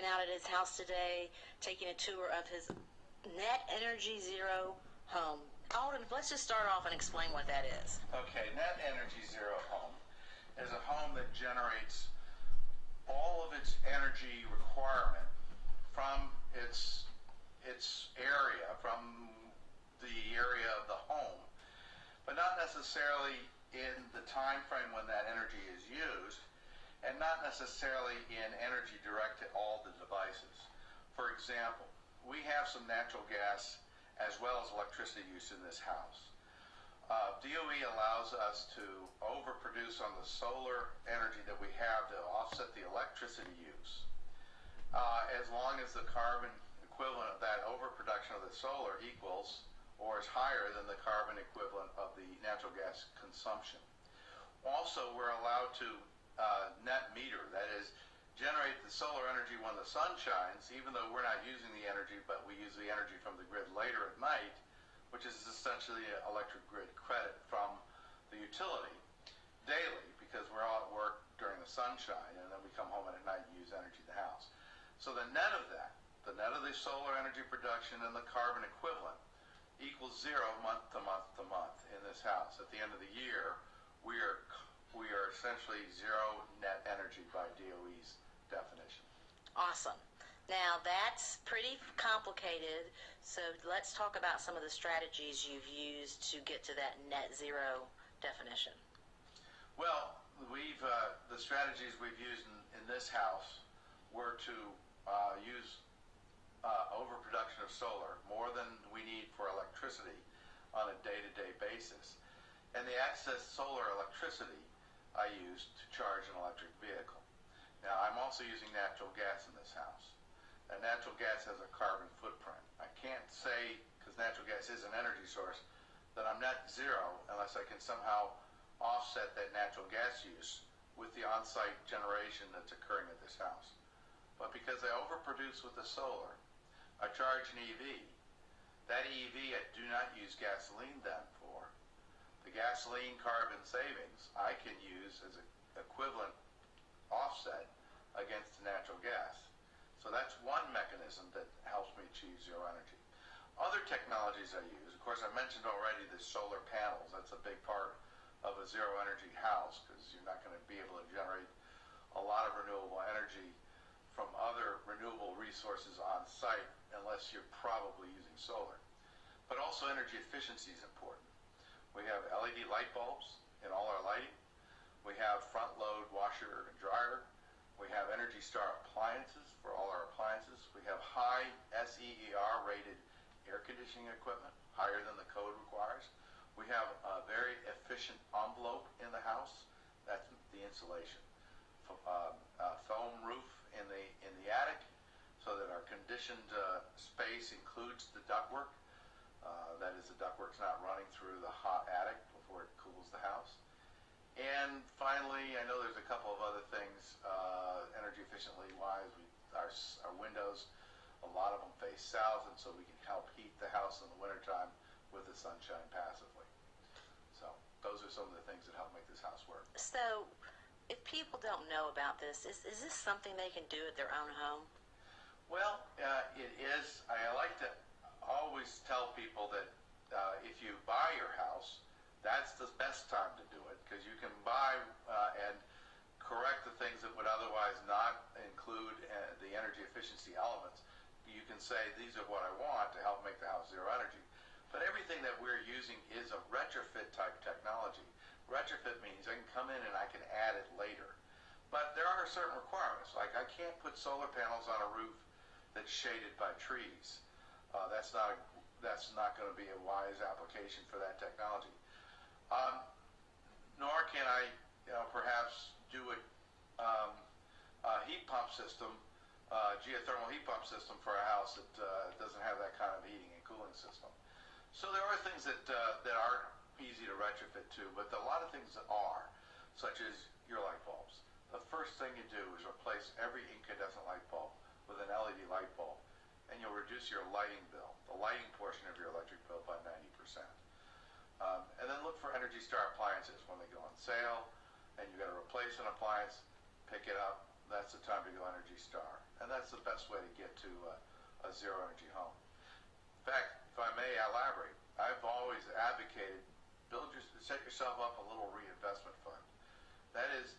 hanging out at his house today, taking a tour of his net energy zero home. Alden, let's just start off and explain what that is. Okay, net energy zero home is a home that generates all of its energy requirement from its area, from the area of the home, but not necessarily in the time frame when that energy is used, and not necessarily in energy direct to all the devices. For example, we have some natural gas as well as electricity use in this house. DOE allows us to overproduce on the solar energy that we have to offset the electricity use, as long as the carbon equivalent of that overproduction of the solar equals or is higher than the carbon equivalent of the natural gas consumption. Also, we're allowed to net meter, that is, generate the solar energy when the sun shines, even though we're not using the energy, but we use the energy from the grid later at night, which is essentially an electric grid credit from the utility daily, because we're all at work during the sunshine, and then we come home at night and use energy in the house. So the net of that, the net of the solar energy production and the carbon equivalent, equals zero month to month to month in this house. At the end of the year, we are essentially zero net energy by DOE's definition. Awesome. Now that's pretty complicated, so let's talk about some of the strategies you've used to get to that net zero definition. Well, the strategies we've used in this house were to use overproduction of solar, more than we need for electricity on a day-to-day basis. And the excess solar electricity I use to charge an electric vehicle. Now, I'm also using natural gas in this house. And natural gas has a carbon footprint. I can't say, because natural gas is an energy source, that I'm net zero unless I can somehow offset that natural gas use with the on-site generation that's occurring at this house. But because I overproduce with the solar, I charge an EV. That EV I do not use gasoline then for. The gasoline carbon savings I can use as an equivalent offset against the natural gas. So that's one mechanism that helps me achieve zero energy. Other technologies I use, of course I mentioned already the solar panels. That's a big part of a zero energy house, because you're not going to be able to generate a lot of renewable energy from other renewable resources on site unless you're probably using solar. But also energy efficiency is important. We have LED light bulbs in all our lighting. We have front load washer and dryer. We have Energy Star appliances for all our appliances. We have high SEER rated air conditioning equipment, higher than the code requires. We have a very efficient envelope in the house. That's the insulation. Foam roof in the attic, so that our conditioned space includes the ductwork. That is, the ductwork's not running through the hot attic before it cools the house. And finally, I know there's a couple of other things energy efficiently wise. Our windows, a lot of them face south, and so we can help heat the house in the wintertime with the sunshine passively. So those are some of the things that help make this house work. So if people don't know about this, is this something they can do at their own home? Well, it is. I like to always tell people that if you buy your house, that's the best time to do it, because you can buy and correct the things that would otherwise not include the energy efficiency elements. You can say, these are what I want to help make the house zero energy. But everything that we're using is a retrofit type technology. Retrofit means I can come in and I can add it later. But there are certain requirements, like I can't put solar panels on a roof that's shaded by trees. That's not going to be a wise application for that technology. Nor can I, perhaps do a heat pump system, geothermal heat pump system for a house that doesn't have that kind of heating and cooling system. So there are things that are easy to retrofit to, but a lot of things that are, such as your light bulbs. The first thing you do is replace every incandescent light bulb with an LED light bulb, and you'll reduce your lighting bill, the lighting portion of your electric bill, by 90%. And then look for Energy Star appliances when they go on sale, and you got to replace an appliance, pick it up. that's the time to go Energy Star. And that's the best way to get to a zero energy home. In fact, if I may elaborate, I've always advocated set yourself up a little reinvestment fund. That is,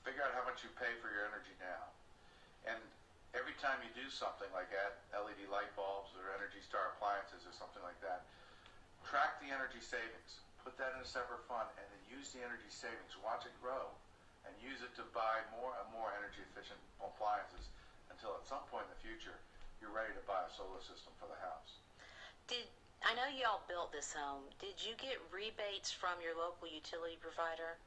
figure out how much you pay for your energy now. And every time you do something like add LED light bulbs or Energy Star appliances or something like that, track the energy savings. Put that in a separate fund and then use the energy savings. Watch it grow and use it to buy more and more energy efficient appliances until at some point in the future you're ready to buy a solar system for the house. I know you all built this home. Did you get rebates from your local utility provider?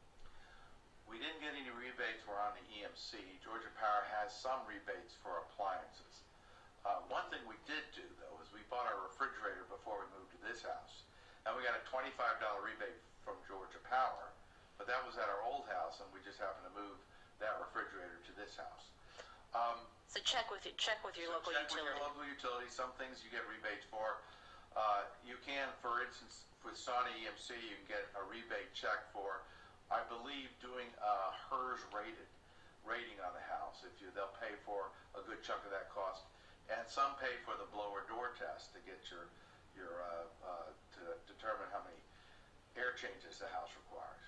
We didn't get any rebates. We're on the EMC. Georgia Power has some rebates for appliances. One thing we did do, though, is we bought our refrigerator before we moved to this house. And we got a $25 rebate from Georgia Power, but that was at our old house, and we just happened to move that refrigerator to this house. So check with your local utility. Check with your local utility. Some things you get rebates for. You can, for instance, with Sony EMC, you can get a rebate check for, I believe, doing a HERS rating on the house. They'll pay for a good chunk of that cost, and some pay for the blower door test to get to determine how many air changes the house requires.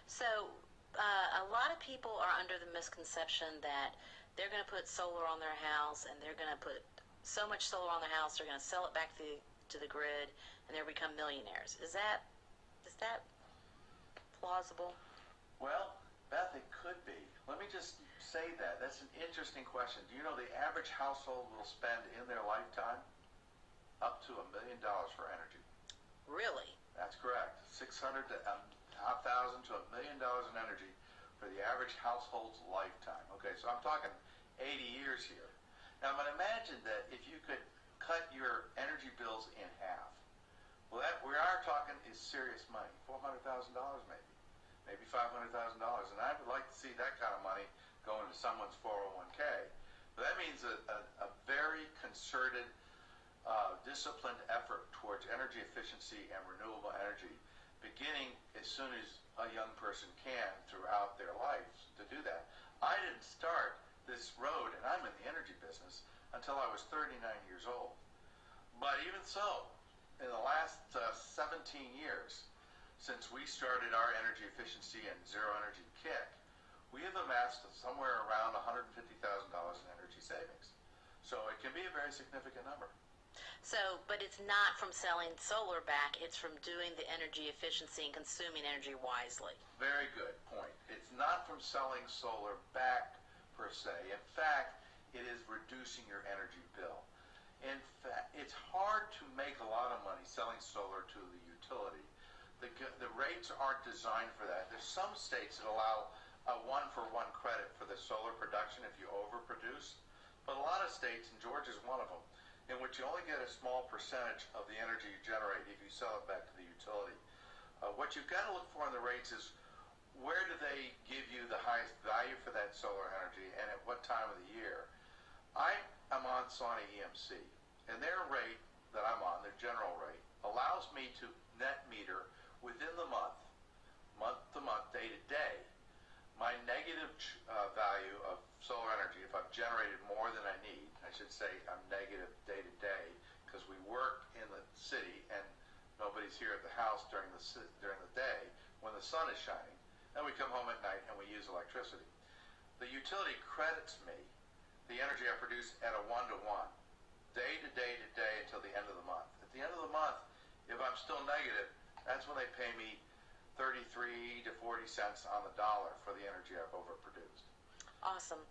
So a lot of people are under the misconception that they're going to put solar on their house, and they're going to put so much solar on their house, they're going to sell it back to the grid, and they'll become millionaires. Is that plausible? Well, Beth, it could be. Let me just say that. That's an interesting question. Do you know the average household will spend in their lifetime up to $1 million for energy? Really? That's correct. $600,000 to $1 million in energy for the average household's lifetime. Okay, so I'm talking 80 years here. Now, but imagine that if you could cut your energy bills in half. Well, that we are talking is serious money. $400,000 maybe $500,000, and I would like to see that kind of money go into someone's 401k. But that means a very concerted, disciplined effort towards energy efficiency and renewable energy, beginning as soon as a young person can throughout their lives to do that. I didn't start this road, and I'm in the energy business, until I was 39 years old. But even so, in the last 17 years, since we started our energy efficiency and zero energy kick, we have amassed somewhere around $150,000 in energy savings. So it can be a very significant number. So, but it's not from selling solar back, it's from doing the energy efficiency and consuming energy wisely. Very good point. It's not from selling solar back per se. In fact, it is reducing your energy bill. In fact, it's hard to make a lot of money selling solar to the utility. The rates aren't designed for that. There's some states that allow a one-for-one credit for the solar production if you overproduce, but a lot of states, and Georgia is one of them, in which you only get a small percentage of the energy you generate if you sell it back to the utility. What you've got to look for in the rates is where do they give you the highest value for that solar energy and at what time of the year. I am on Sony EMC, and their rate that I'm on, their general rate, allows me to net meter within the month to month, day to day, my negative value of solar energy. If I've generated more than I need, I should say I'm negative day to day because we work in the city and nobody's here at the house during the day when the sun is shining. Then we come home at night and we use electricity. The utility credits me the energy I produce at a 1-to-1, day to day to day until the end of the month. At the end of the month, if I'm still negative, that's when they pay me 33 to 40 cents on the dollar for the energy I've overproduced. Awesome.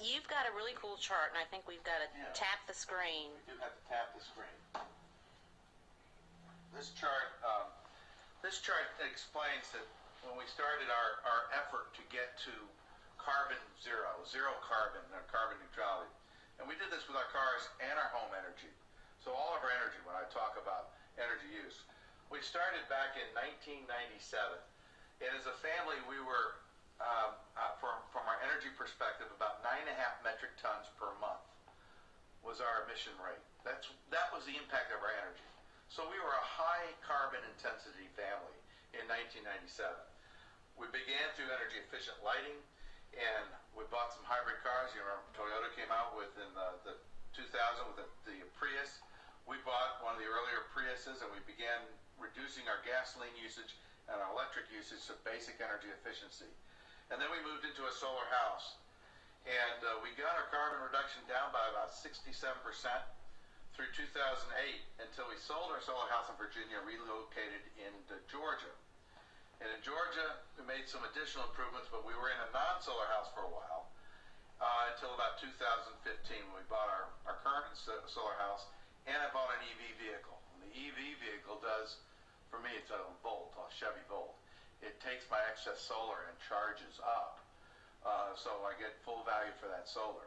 You've got a really cool chart, and I think we've got to tap the screen. We do have to tap the screen. This chart explains that when we started our effort to get to zero carbon, carbon neutrality, and we did this with our cars and our home energy. So all of our energy, when I talk about energy use, we started back in 1997, and as a family, we were, from our energy perspective, about 9.5 metric tons per month was our emission rate. That was the impact of our energy. So we were a high carbon intensity family in 1997. We began through energy efficient lighting, And we bought some hybrid cars. You remember Toyota came out with in the 2000 with the Prius. We bought one of the earlier Priuses, and we began reducing our gasoline usage and our electric usage to basic energy efficiency. And then we moved into a solar house. And we got our carbon reduction down by about 67% through 2008 until we sold our solar house in Virginia, relocated into Georgia. And in Georgia, we made some additional improvements, but we were in a non-solar house for a while until about 2015 when we bought our current solar house, and I bought an EV vehicle. And the EV vehicle does, for me, it's a Bolt, a Chevy Bolt. It takes my excess solar and charges up. So I get full value for that solar.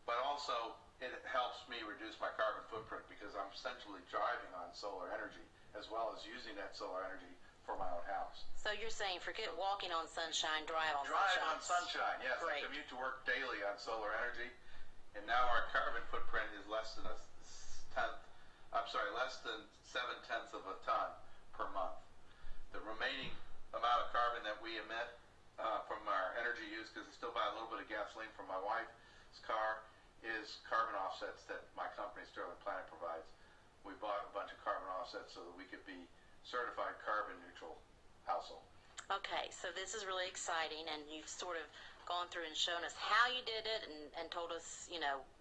But also, it helps me reduce my carbon footprint because I'm essentially driving on solar energy as well as using that solar energy for my own house. So you're saying forget walking on sunshine, drive on sunshine. Drive on sunshine, yes. Great. I commute to work daily on solar energy, and now our carbon footprint is less than less than 7/10 of a ton per month. The remaining amount of carbon that we emit from our energy use, because I still buy a little bit of gasoline from my wife's car, is carbon offsets that my company Sterling Planet provides. We bought a bunch of carbon offsets so that we could be certified carbon neutral household. Okay, so this is really exciting, and you've sort of gone through and shown us how you did it and told us,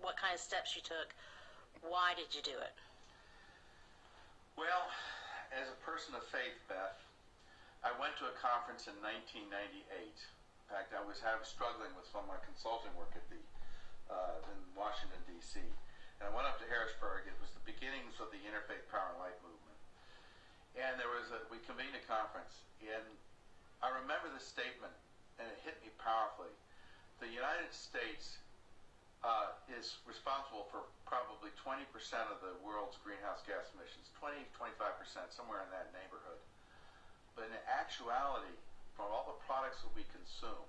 what kind of steps you took. Why did you do it? Well, as a person of faith, Beth, I went to a conference in 1998. In fact, I was struggling with some of my consulting work at in Washington, D.C. And I went up to Harrisburg. It was the beginnings of the Interfaith Power and Light movement. And we convened a conference. And I remember this statement, and it hit me powerfully. The United States is responsible for probably 20% of the world's greenhouse gas emissions, 20-25%, somewhere in that neighborhood. But in actuality, from all the products that we consume,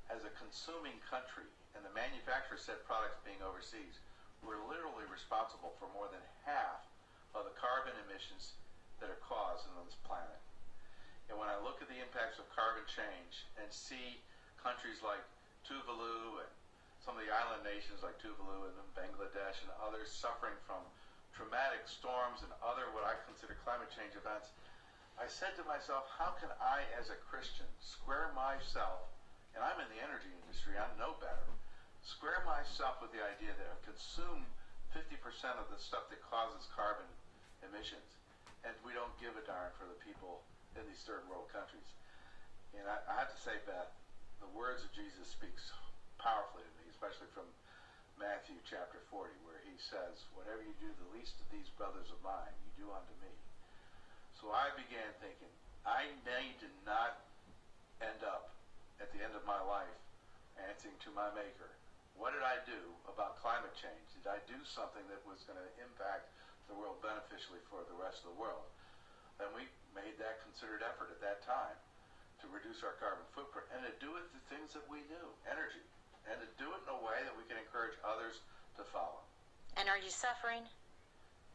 as a consuming country, and the manufacturers said products being overseas, we're literally responsible for more than half of the carbon emissions that are caused on this planet. And when I look at the impacts of carbon change and see countries like Tuvalu and some of the island nations like Tuvalu and Bangladesh and others suffering from traumatic storms and other what I consider climate change events, I said to myself, how can I as a Christian square myself, and I'm in the energy industry, I know better, square myself with the idea that I consume 50% of the stuff that causes carbon emissions, and we don't give a darn for the people in these third world countries. And I have to say, Beth, the words of Jesus speaks powerfully to me, especially from Matthew chapter 40, where he says, whatever you do to the least of these brothers of mine, you do unto me. So I began thinking, I need to not end up at the end of my life answering to my maker, what did I do about climate change? Did I do something that was going to impact the world beneficially for the rest of the world? Then we made that considered effort at that time to reduce our carbon footprint and to do it through things that we knew, energy, and to do it in a way that we can encourage others to follow. And are you suffering?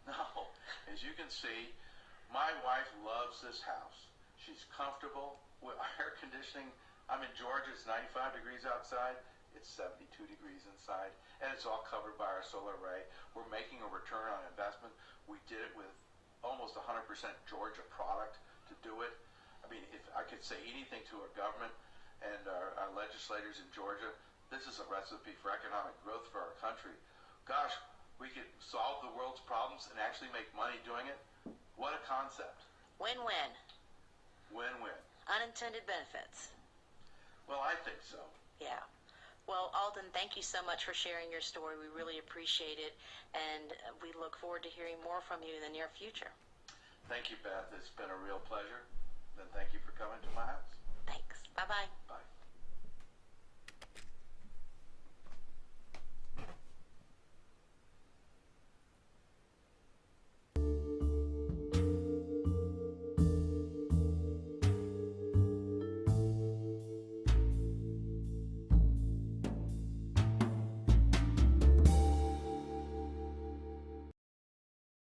No. As you can see, my wife loves this house. She's comfortable with air conditioning. I'm in Georgia. It's 95 degrees outside. It's 72 degrees inside. And it's all covered by our solar array. We're making a return on investment. We did it with almost 100% Georgia product to do it. I mean, if I could say anything to our government and our legislators in Georgia, this is a recipe for economic growth for our country. Gosh, we could solve the world's problems and actually make money doing it. What a concept. Win-win. Win-win. Unintended benefits. Well, I think so. Yeah. Well, Alden, thank you so much for sharing your story. We really appreciate it, and we look forward to hearing more from you in the near future. Thank you, Beth. It's been a real pleasure. And thank you for coming to my house. Thanks. Bye-bye. Bye.